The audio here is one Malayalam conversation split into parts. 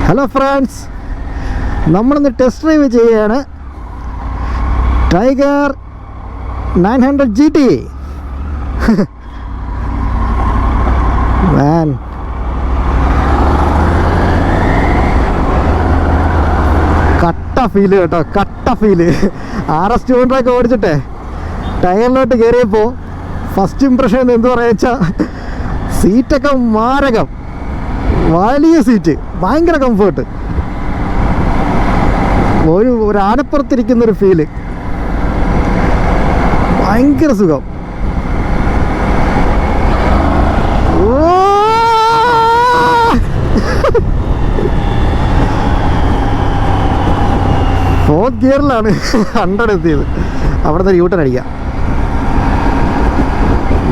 ഹലോ ഫ്രണ്ട്സ്, നമ്മളിന്ന് ടെസ്റ്റ് ഡ്രൈവ് ചെയ്യുകയാണ് ടൈഗർ 900 GT. മാൻ, കട്ട ഫീല് കേട്ടോ, കട്ട ഫീല്. RS 200 ഓടിച്ചിട്ടെ ടയറിലോട്ട് കയറിയപ്പോൾ ഫസ്റ്റ് ഇംപ്രഷൻ എന്ത് പറയുക വെച്ചാൽ സീറ്റൊക്കെ മാരകം, വലിയ സീറ്റ്, ഭയങ്കര കംഫേർട്ട്, ഒരു ആനപ്പുറത്തിരിക്കുന്നൊരു ഫീല്, ഭയങ്കര സുഖം. ഫോർത്ത് ഗിയറിലാണ് 100 എത്തിയത്. അവിടെ നിന്ന് യൂട്ടൺ അടിക്കാം.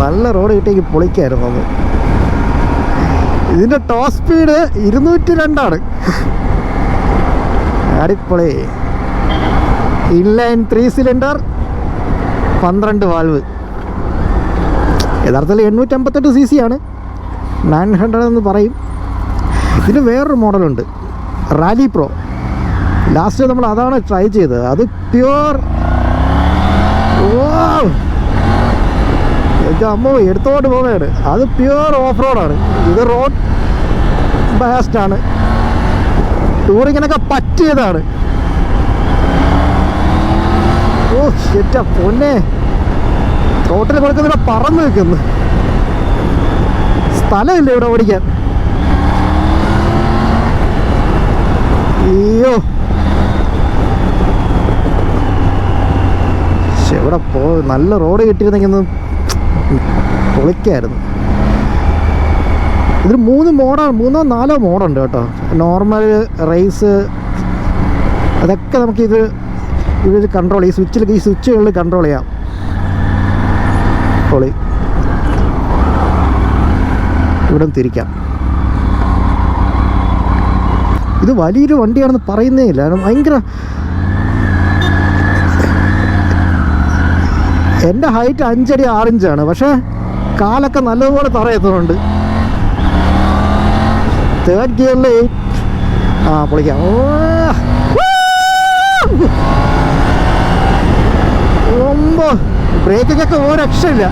നല്ല റോഡ് കിട്ടിയെങ്കിൽ പൊളിക്കായിരുന്നു അത്. ഇതിൻ്റെ ടോപ്പ് സ്പീഡ് 202 അടിപൊളി. Inline 3 cylinder 12 valve. യഥാർത്ഥത്തിൽ 858 cc ആണ്, 900 എന്ന് പറയും. ഇതിന് വേറൊരു മോഡലുണ്ട്, റാലി പ്രോ. ലാസ്റ്റ് നമ്മൾ അതാണ് ട്രൈ ചെയ്തത്. അത് പ്യുവർ, അമ്മോ എടുത്തോട്ട് പോകുന്നതാണ്. അത് പ്യുവർ ഓഫ് റോഡാണ്. ഇത് റോഡ് ബയാസ്ഡാണ്, ടൂറിങ്ങിനൊക്കെ പറ്റിയതാണ്. ഓ ശരിയാ പൊന്നെ, റോട്ടിൽ കൊടുക്കുന്നില്ല, പറന്ന് നിൽക്കുന്നു. സ്ഥലമില്ല ഇവിടെ ഓടിക്കാൻ. അയ്യോ, ഇവിടെ നല്ല റോഡ് കിട്ടിയിരുന്നെങ്കിൽ ഒന്ന് പൊളിക്കായിരുന്നു. ഇതിൽ 3 4 മോഡുണ്ട് കേട്ടോ. നോർമൽ, റേസ്, അതൊക്കെ നമുക്കിത് ഇവിടെ കൺട്രോൾ, ഈ സ്വിച്ചുകളിൽ കൺട്രോൾ ചെയ്യാം. പൊളി. ഇവിടെ തിരിക്കാം. ഇത് വലിയൊരു വണ്ടിയാണെന്ന് പറയുന്നേ ഇല്ല, ഭയങ്കര. എൻ്റെ ഹൈറ്റ് 5 അടി 6 ഇഞ്ചാണ്, പക്ഷേ കാലൊക്കെ നല്ലതുപോലെ തറയെത്തുന്നുണ്ട്. തേർഡ് ഗിയറിൽ പൊളിക്കാം. ബ്രേക്കൊക്കെ ഒരു രക്ഷയില്ല.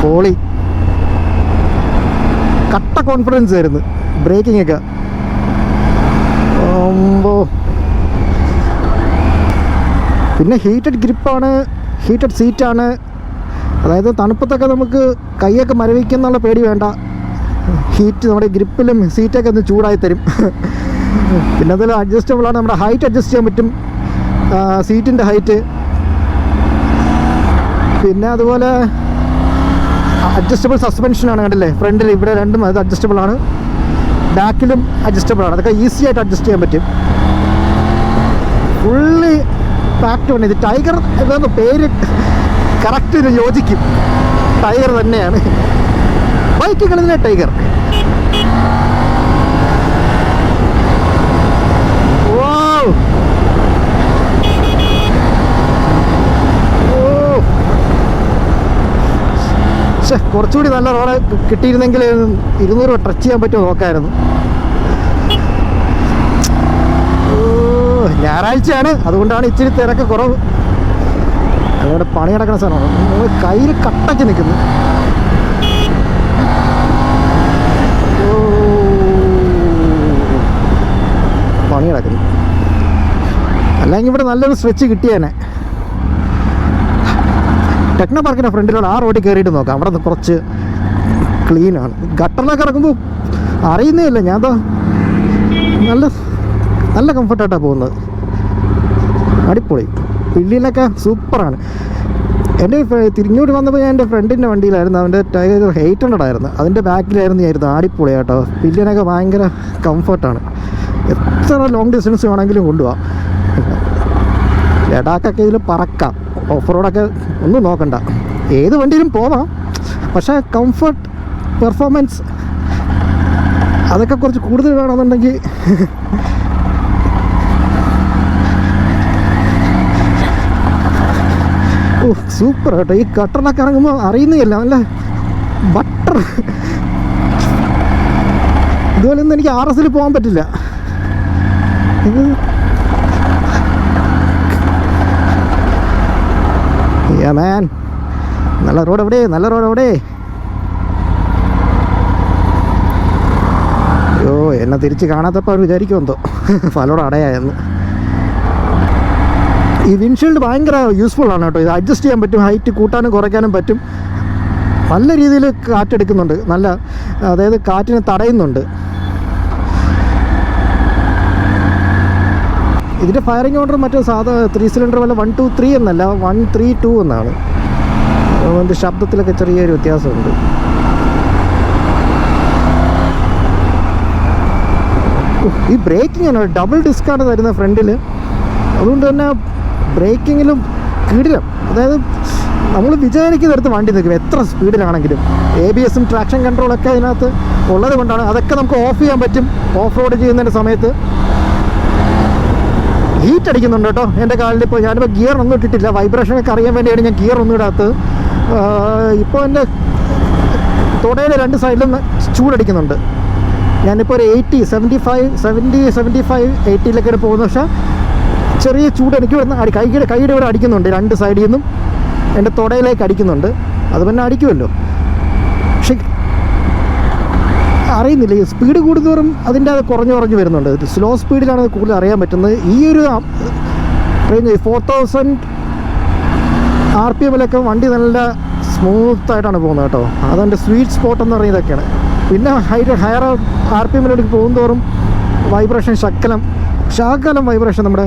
പൊളി, കട്ട കോൺഫിഡൻസ് ആയിരുന്നു ബ്രേക്കിംഗ് ഒക്കെ. പിന്നെ ഹീറ്റഡ് ഗ്രിപ്പാണ്, ഹീറ്റഡ് സീറ്റാണ്. അതായത് തണുപ്പത്തൊക്കെ നമുക്ക് കൈയൊക്കെ മരവിക്കുന്നുള്ള പേടി വേണ്ട. ഹീറ്റ് നമ്മുടെ ഗ്രിപ്പിലും സീറ്റൊക്കെ ഒന്ന് ചൂടായി തരും. പിന്നെ അതിൽ അഡ്ജസ്റ്റബിളാണ്, നമ്മുടെ ഹൈറ്റ് അഡ്ജസ്റ്റ് ചെയ്യാൻ പറ്റും, സീറ്റിൻ്റെ ഹൈറ്റ്. പിന്നെ അതുപോലെ അഡ്ജസ്റ്റബിൾ സസ്പെൻഷനാണ്, കണ്ടില്ലേ ഫ്രണ്ടിൽ ഇവിടെ രണ്ടും. അത് അഡ്ജസ്റ്റബിളാണ്, ബാക്കിലും അഡ്ജസ്റ്റബിളാണ്. അതൊക്കെ ഈസി ആയിട്ട് അഡ്ജസ്റ്റ് ചെയ്യാൻ പറ്റും. ഫുള്ളി പാക്ഡ് ആണ് ഇത്. ടൈഗർ എന്ന പേര് കറക്റ്റിന് യോജിക്കും, ടൈഗർ തന്നെയാണ്. ബൈക്കുകളിലെ ടൈഗർ. കുറച്ചുകൂടി നല്ല റോഡ് കിട്ടിയിരുന്നെങ്കിൽ 200 ടച്ച് ചെയ്യാൻ പറ്റുമോ നോക്കായിരുന്നു. ഞായറാഴ്ചയാണ്, അതുകൊണ്ടാണ് ഇച്ചിരി തിരക്ക് കുറവ്. അതുകൊണ്ട് പണി നടക്കുന്ന സ്ഥലമാണ്. കയ്യിൽ കട്ടയ്ക്ക് നിൽക്കുന്നു. പണി നടക്കുന്നു. അല്ലെങ്കിൽ ഇവിടെ നല്ലൊരു സ്ട്രെച്ച് കിട്ടിയേനെ. ടെക്നോ പാർക്കിൻ്റെ ഫ്രണ്ടിലുള്ള ആ റോഡിൽ കയറിയിട്ട് നോക്കാം. അവിടെ നിന്ന് കുറച്ച് ക്ലീനാണ്. ഗട്ടറിലൊക്കെ ഇറങ്ങുമ്പോൾ അറിയുന്നേ ഇല്ല. ഞാൻ നല്ല കംഫർട്ടായിട്ടാണ് പോകുന്നത്. അടിപൊളി. പില്ലിലൊക്കെ സൂപ്പറാണ്. എൻ്റെ തിരിഞ്ഞോട്ട് വന്നപ്പോൾ ഞാൻ എൻ്റെ ഫ്രണ്ടിൻ്റെ വണ്ടിയിലായിരുന്നു. അവൻ്റെ ടൈഗർ 800 ആയിരുന്നു, അതിൻ്റെ ബാക്കിലായിരുന്നു. അടിപൊളി കേട്ടോ. പില്ലിനൊക്കെ ഭയങ്കര കംഫർട്ടാണ്. എത്ര ലോങ് ഡിസ്റ്റൻസ് വേണമെങ്കിലും കൊണ്ടുപോകാം. ലഡാക്കൊക്കെ ഇതിൽ പറക്കാം. ഓഫ് റോഡൊക്കെ ഒന്നും നോക്കണ്ട, ഏത് വണ്ടിയിലും പോവാം. പക്ഷേ കംഫർട്ട്, പെർഫോമൻസ് അതൊക്കെ കുറച്ച് കൂടുതൽ വേണമെന്നുണ്ടെങ്കിൽ സൂപ്പർ കേട്ടോ. ഈ കട്ടറിലൊക്കെ ഇറങ്ങുമ്പോൾ അറിയുന്നില്ല, നല്ല ബട്ടർ. ഇതുപോലെയൊന്നും എനിക്ക് RS പോകാൻ പറ്റില്ല. ഇത് മാൻ, നല്ല റോഡ് എവിടെ, നല്ല റോഡ് എവിടെ? അയ്യോ, എന്നെ തിരിച്ച് കാണാത്തപ്പോൾ അവർ വിചാരിക്കുമെന്തോ ഫലോടെ അടയായെന്ന്. ഈ വിൻഷീൽഡ് ഭയങ്കര യൂസ്ഫുൾ ആണ് കേട്ടോ. ഇത് അഡ്ജസ്റ്റ് ചെയ്യാൻ പറ്റും, ഹൈറ്റ് കൂട്ടാനും കുറയ്ക്കാനും പറ്റും. നല്ല രീതിയിൽ കാറ്റെടുക്കുന്നുണ്ട്, നല്ല, അതായത് കാറ്റിനെ തടയുന്നുണ്ട്. ഇതിൻ്റെ ഫയറിംഗ് ഓർഡർ മറ്റേ സാധാ 3 സിലിണ്ടർ വല്ല 1 2 3 എന്നല്ല, 1 3 2 എന്നാണ്. അതുകൊണ്ട് ശബ്ദത്തിലൊക്കെ ചെറിയൊരു വ്യത്യാസമുണ്ട്. ഈ ബ്രേക്കിംഗ് ആണ്, ഡബിൾ ഡിസ്ക്കാണ് തരുന്നത് ഫ്രണ്ടിൽ. അതുകൊണ്ട് തന്നെ ബ്രേക്കിങ്ങിലും കിടിലം. അതായത് നമ്മൾ വിചാരിക്കുന്നിടത്ത് വണ്ടി നിൽക്കും, എത്ര സ്പീഡിലാണെങ്കിലും. ABSും ട്രാക്ഷൻ കൺട്രോളൊക്കെ അതിനകത്ത് ഉള്ളത് കൊണ്ടാണ്. അതൊക്കെ നമുക്ക് ഓഫ് ചെയ്യാൻ പറ്റും ഓഫ് റോഡ് ചെയ്യുന്നതിൻ്റെ സമയത്ത്. ഹീറ്റ് അടിക്കുന്നുണ്ട് കേട്ടോ എൻ്റെ കാലിൽ. ഇപ്പോൾ ഞാനിപ്പോൾ ഗിയർ ഒന്നും ഇട്ടിട്ടില്ല, വൈബ്രേഷനൊക്കെ അറിയാൻ വേണ്ടിയാണ് ഞാൻ ഗിയർ ഒന്നും ഇടാത്തത്. ഇപ്പോൾ എൻ്റെ തുടയുടെ 2 സൈഡിലും ചൂടടിക്കുന്നുണ്ട്. ഞാനിപ്പോൾ ഒരു 75 80 പോകുന്നു. പക്ഷേ ചെറിയ ചൂട് എനിക്ക് വരുന്ന കൈയുടെ ഇവിടെ അടിക്കുന്നുണ്ട്, 2 സൈഡിൽ നിന്നും എൻ്റെ തുടയിലേക്ക് അടിക്കുന്നുണ്ട്. അത് പിന്നെ അടിക്കുമല്ലോ. പക്ഷെ അറിയുന്നില്ല, ഈ സ്പീഡ് കൂടുന്തോറും അതിൻ്റെ അത് കുറഞ്ഞു വരുന്നുണ്ട്. സ്ലോ സ്പീഡിലാണ് അത് കൂടുതൽ അറിയാൻ പറ്റുന്നത്. ഈ ഒരു 4000 RPM വണ്ടി നല്ല സ്മൂത്തായിട്ടാണ് പോകുന്നത് കേട്ടോ. അതെൻ്റെ സ്വീറ്റ് സ്പോട്ട് എന്ന് പറയുന്നതൊക്കെയാണ്. പിന്നെ ഹയർ RPM പോകുന്തോറും വൈബ്രേഷൻ ശകലം വൈബ്രേഷൻ നമ്മുടെ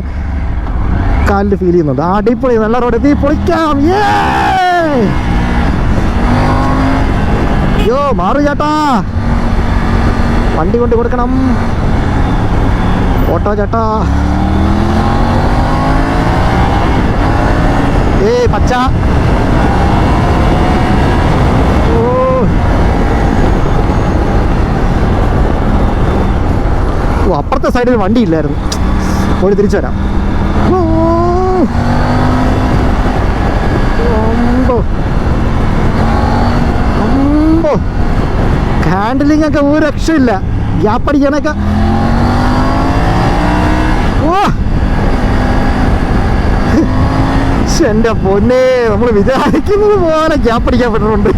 കാലിൽ ഫീൽ ചെയ്യുന്നുണ്ട്. അടിപൊളി, നല്ല റോഡ് എത്തി, പൊളിക്കാം. യോ മാറു ചേട്ടാ, വണ്ടി കൊണ്ട് കൊടുക്കണം. ഓട്ടോ ചേട്ടാ, പച്ച. അപ്പുറത്തെ സൈഡിൽ വണ്ടി ഇല്ലായിരുന്നു, പോയി തിരിച്ചു വരാം. ഹാൻഡിലിംഗ് ഒക്കെ ഒരു രക്ഷയില്ല, ഗ്യാപ്പ് അടിക്കാനൊക്കെ. എൻ്റെ പൊന്നെ, നമ്മൾ വിചാരിക്കുന്നത് പോലെ ഗ്യാപ്പ് അടിക്കാൻ പറ്റുന്നുണ്ട്.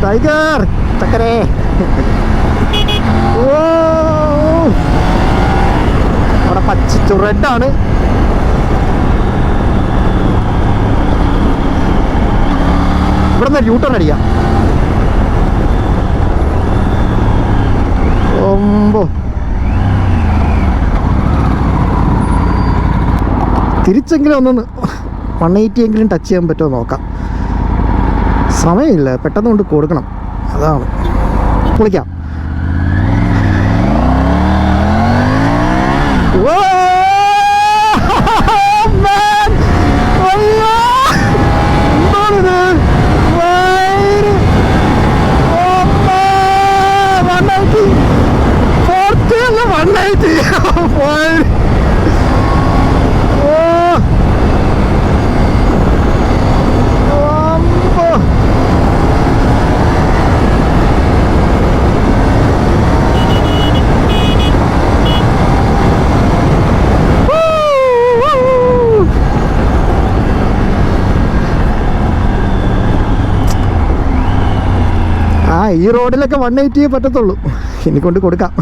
ടൈഗർ ചക്കരേ. അവിടെ പച്ച റെഡാണ്. ഇവിടെ നിന്ന് യൂട്ടേൺ അടിക്കാം. തിരിച്ചെങ്കിലും 180 എങ്കിലും ടച്ച് ചെയ്യാൻ പറ്റുമോ നോക്കാം. സമയമില്ല, പെട്ടെന്ന് കൊണ്ട് കൊടുക്കണം, അതാണ്. പൊളിക്കാം. ഈ റോഡിലൊക്കെ 180 പറ്റത്തുള്ളൂ, എനിക്കൊണ്ട് കൊടുക്കാം.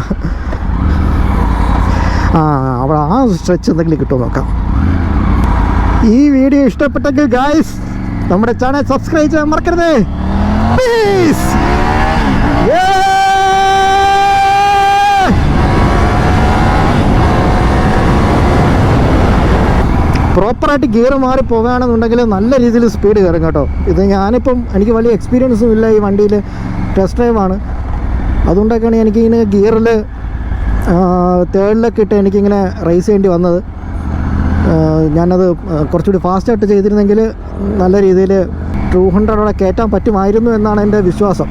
അവിടെ ആ സ്ട്രെച്ച് എന്തെങ്കിലും കിട്ടുമോ നോക്കാം. ഈ വീഡിയോ ഇഷ്ടപ്പെട്ടെങ്കിൽ ഗായ്സ് നമ്മുടെ ചാനൽ സബ്സ്ക്രൈബ് ചെയ്യാൻ മറക്കരുത് പ്ലീസ്. പ്രോപ്പറായിട്ട് ഗിയർ മാറി പോകുകയാണെന്നുണ്ടെങ്കിൽ നല്ല രീതിയിൽ സ്പീഡ് കയറും കേട്ടോ. ഇത് ഞാനിപ്പം എനിക്ക് വലിയ എക്സ്പീരിയൻസും ഇല്ല ഈ വണ്ടിയിൽ, ടെസ്റ്റ് ഡ്രൈവാണ്. അതുകൊണ്ടൊക്കെയാണ് എനിക്കിങ്ങനെ ഗിയറിൽ 3rd ഇട്ട് എനിക്കിങ്ങനെ റേസ് ചെയ്യേണ്ടി വന്നത്. ഞാനത് കുറച്ചുകൂടി ഫാസ്റ്റായിട്ട് ചെയ്തിരുന്നെങ്കിൽ നല്ല രീതിയിൽ 200 കയറ്റാൻ പറ്റുമായിരുന്നു എന്നാണ് എൻ്റെ വിശ്വാസം.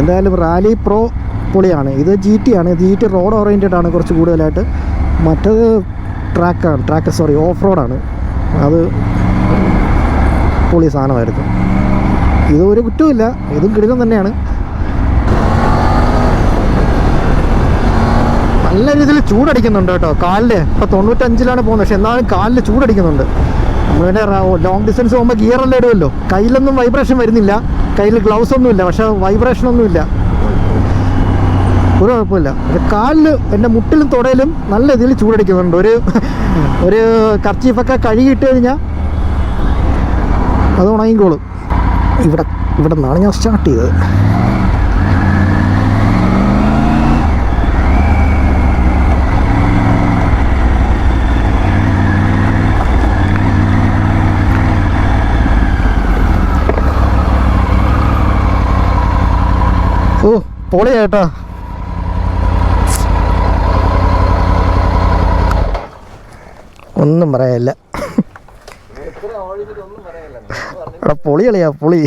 എന്തായാലും റാലി പ്രോ പൊളിയാണ്. ഇത് GT ആണ്. GT റോഡ് ഓറിയൻറ്റഡ് ആണ് കുറച്ച് കൂടുതലായിട്ട്. മറ്റേത് ട്രാക്ക് ഓഫ് റോഡാണ്. അത് പൊളി സാധനമായിരുന്നു. ഇത് ഒരു കുറ്റവുമില്ല, ഇതും കിടിലം തന്നെയാണ്. നല്ല രീതിയിൽ ചൂടടിക്കുന്നുണ്ട് കേട്ടോ കാലില്. ഇപ്പോൾ 95-ലാണ് പോകുന്നത്, പക്ഷെ എന്നാലും കാലിൽ ചൂടടിക്കുന്നുണ്ട്. നമ്മൾ പിന്നെ ലോങ് ഡിസ്റ്റൻസ് പോകുമ്പോൾ ഗിയറെല്ലാം ഇടുമല്ലോ, കയ്യിലൊന്നും വൈബ്രേഷൻ വരുന്നില്ല. കയ്യിൽ ഗ്ലൗസ് ഒന്നുമില്ല, പക്ഷേ വൈബ്രേഷനൊന്നുമില്ല, ഒരു കുഴപ്പമില്ല. കാലിൽ എൻ്റെ മുട്ടിലും തുടയിലും നല്ല രീതിയിൽ ചൂടടിക്കുന്നുണ്ട്. ഒരു കർച്ചീഫൊക്കെ കഴുകിയിട്ട് കഴിഞ്ഞാൽ അത് ഉണങ്ങിക്കോളും. ഇവിടെ നിന്നാണ് ഞാൻ സ്റ്റാർട്ട് ചെയ്തത്. ഓ പൊളിയാട്ടോ. ഒന്നും പറയാനില്ല. എടാ പൊളി കളിയാ പൊളി.